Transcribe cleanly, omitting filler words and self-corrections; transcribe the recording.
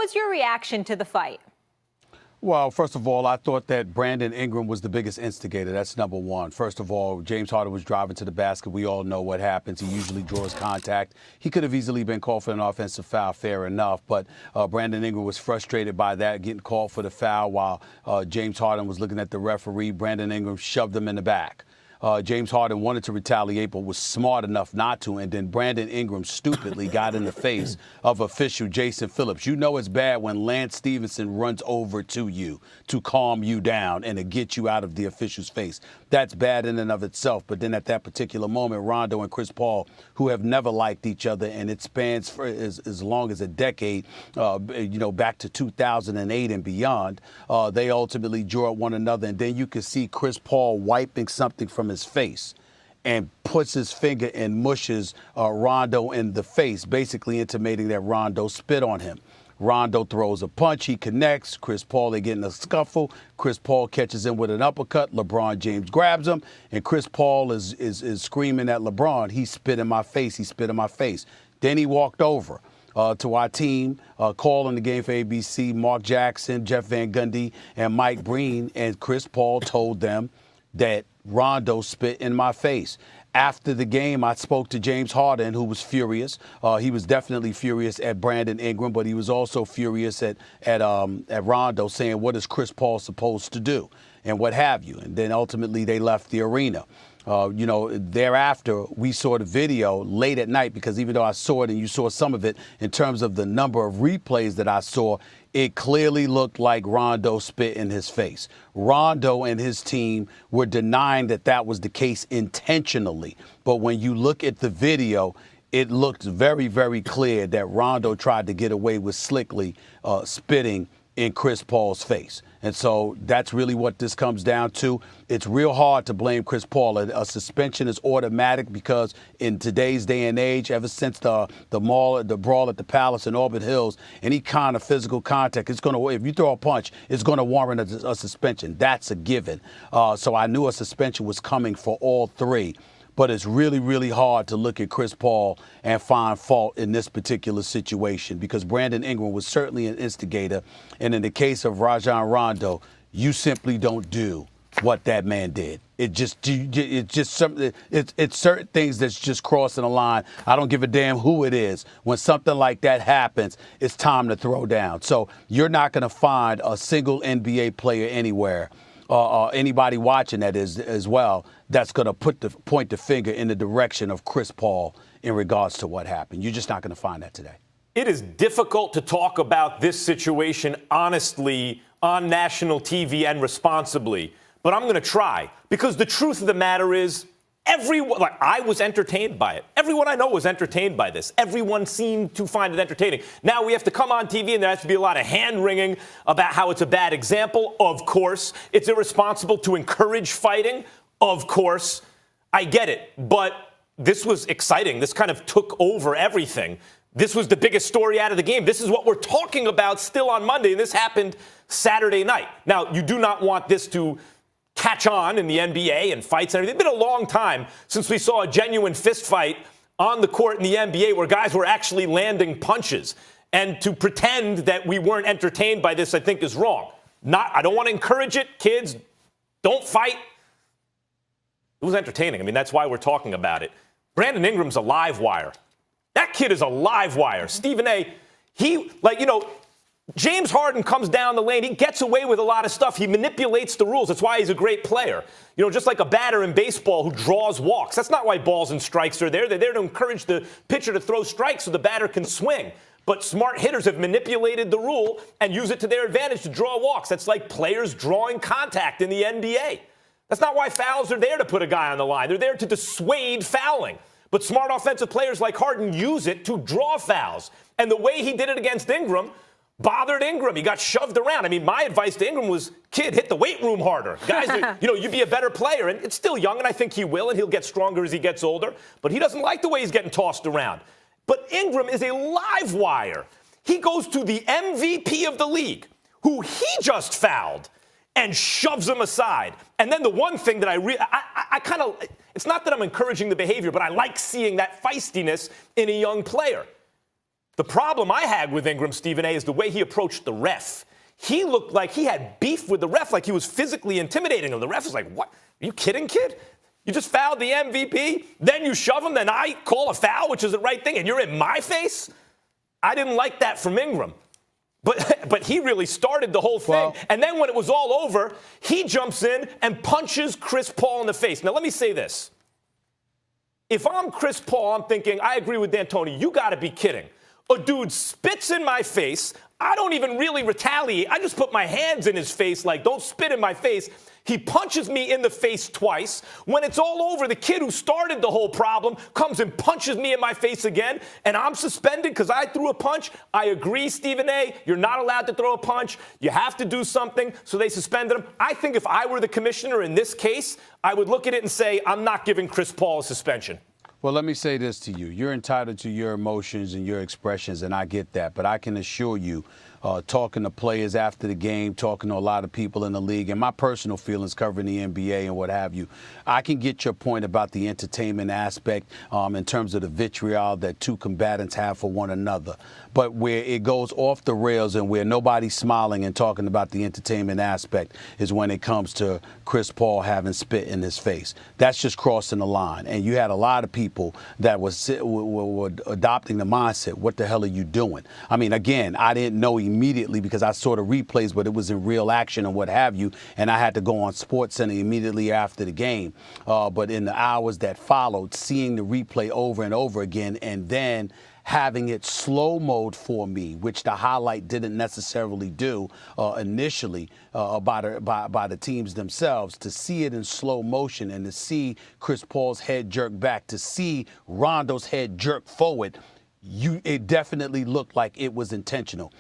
was your reaction to the fight? Well, first of all, I thought that Brandon Ingram was the biggest instigator. That's number one. First of all, James Harden was driving to the basket. We all know what happens. He usually draws contact. He could have easily been called for an offensive foul, fair enough. But Brandon Ingram was frustrated by that, getting called for the foul while James Harden was looking at the referee. Brandon Ingram shoved him in the back. James Harden wanted to retaliate, but was smart enough not to. And then Brandon Ingram stupidly got in the face of official Jason Phillips. You know it's bad when Lance Stevenson runs over to you to calm you down and to get you out of the official's face. That's bad in and of itself. But then at that particular moment, Rondo and Chris Paul, who have never liked each other, and it spans for as long as a decade, back to 2008 and beyond, they ultimately drew at one another. And then you could see Chris Paul wiping something from his face and puts his finger and mushes Rondo in the face, basically intimating that Rondo spit on him. Rondo throws a punch. He connects. Chris Paul, they get in a scuffle. Chris Paul catches him with an uppercut. LeBron James grabs him. And Chris Paul is screaming at LeBron, he spit in my face. He spit in my face. Then he walked over to our team, calling the game for ABC, Mark Jackson, Jeff Van Gundy, and Mike Breen. And Chris Paul told them that Rondo spit in my face. After the game, I spoke to James Harden, who was furious. He was definitely furious at Brandon Ingram, but he was also furious at Rondo, saying, what is Chris Paul supposed to do, and what have you. And then ultimately they left the arena. Thereafter, we saw the video late at night, because even though I saw it and you saw some of it, in terms of the number of replays that I saw, it clearly looked like Rondo spit in his face. Rondo and his team were denying that that was the case intentionally. But when you look at the video, it looked very, very clear that Rondo tried to get away with slickly spitting in Chris Paul's face. And so that's really what this comes down to. It's real hard to blame Chris Paul. A suspension is automatic because in today's day and age, ever since the brawl at the Palace in Auburn Hills, any kind of physical contact, if you throw a punch, it's going to warrant a suspension. That's a given. So I knew a suspension was coming for all three. But it's really, really hard to look at Chris Paul and find fault in this particular situation, because Brandon Ingram was certainly an instigator. And in the case of Rajon Rondo, you simply don't do what that man did. It's certain things that's just crossing the line. I don't give a damn who it is. When something like that happens, it's time to throw down. So you're not going to find a single NBA player anywhere, anybody watching that is as well, that's going to point the finger in the direction of Chris Paul in regards to what happened. You're just not going to find that today. It is difficult to talk about this situation honestly on national TV and responsibly, but I'm going to try, because the truth of the matter is I was entertained by it. Everyone I know was entertained by this. Everyone seemed to find it entertaining. Now we have to come on TV and there has to be a lot of hand-wringing about how it's a bad example. Of course. It's irresponsible to encourage fighting. Of course. I get it. But this was exciting. This kind of took over everything. This was the biggest story out of the game. This is what we're talking about still on Monday, and this happened Saturday night. Now, you do not want this to catch on in the NBA and fights and everything. It's been a long time since we saw a genuine fist fight on the court in the NBA where guys were actually landing punches. And to pretend that we weren't entertained by this, I think, is wrong. I don't want to encourage it. Kids, don't fight. It was entertaining. I mean, that's why we're talking about it. Brandon Ingram's a live wire. That kid is a live wire. Stephen A., James Harden comes down the lane. He gets away with a lot of stuff. He manipulates the rules. That's why he's a great player. Just like a batter in baseball who draws walks. That's not why balls and strikes are there. They're there to encourage the pitcher to throw strikes so the batter can swing. But smart hitters have manipulated the rule and use it to their advantage to draw walks. That's like players drawing contact in the NBA. That's not why fouls are there to put a guy on the line. They're there to dissuade fouling. But smart offensive players like Harden use it to draw fouls. And the way he did it against Ingram bothered Ingram. He got shoved around. I mean, my advice to Ingram was, kid, hit the weight room harder. Guys, you'd be a better player. And it's still young, and I think he will, and he'll get stronger as he gets older. But he doesn't like the way he's getting tossed around. But Ingram is a live wire. He goes to the MVP of the league, who he just fouled, and shoves him aside. And then the one thing that I kind of, it's not that I'm encouraging the behavior, but I like seeing that feistiness in a young player. The problem I had with Ingram, Stephen A., is the way he approached the ref. He looked like he had beef with the ref, like he was physically intimidating him. The ref was like, what? Are you kidding, kid? You just fouled the MVP, then you shove him, then I call a foul, which is the right thing, and you're in my face? I didn't like that from Ingram. But he really started the whole thing. Well, and then when it was all over, he jumps in and punches Chris Paul in the face. Now, let me say this. If I'm Chris Paul, I'm thinking, I agree with D'Antoni, you got to be kidding. A dude spits in my face. I don't even really retaliate. I just put my hands in his face like, don't spit in my face. He punches me in the face twice. When it's all over, the kid who started the whole problem comes and punches me in my face again, and I'm suspended because I threw a punch. I agree, Stephen A., you're not allowed to throw a punch. You have to do something, so they suspended him. I think if I were the commissioner in this case, I would look at it and say, I'm not giving Chris Paul a suspension. Well, let me say this to you. You're entitled to your emotions and your expressions, and I get that. But I can assure you, talking to players after the game, talking to a lot of people in the league, and my personal feelings covering the NBA and what have you, I can get your point about the entertainment aspect in terms of the vitriol that two combatants have for one another. But where it goes off the rails and where nobody's smiling and talking about the entertainment aspect is when it comes to Chris Paul having spit in his face. That's just crossing the line. And you had a lot of people that were adopting the mindset, what the hell are you doing? I mean, again, I didn't know immediately because I saw the replays, but it was in real action and what have you, and I had to go on SportsCenter immediately after the game. But in the hours that followed, seeing the replay over and over again, and then having it slow mode for me, which the highlight didn't necessarily do initially by the teams themselves, to see it in slow motion and to see Chris Paul's head jerk back, to see Rondo's head jerk forward, it definitely looked like it was intentional.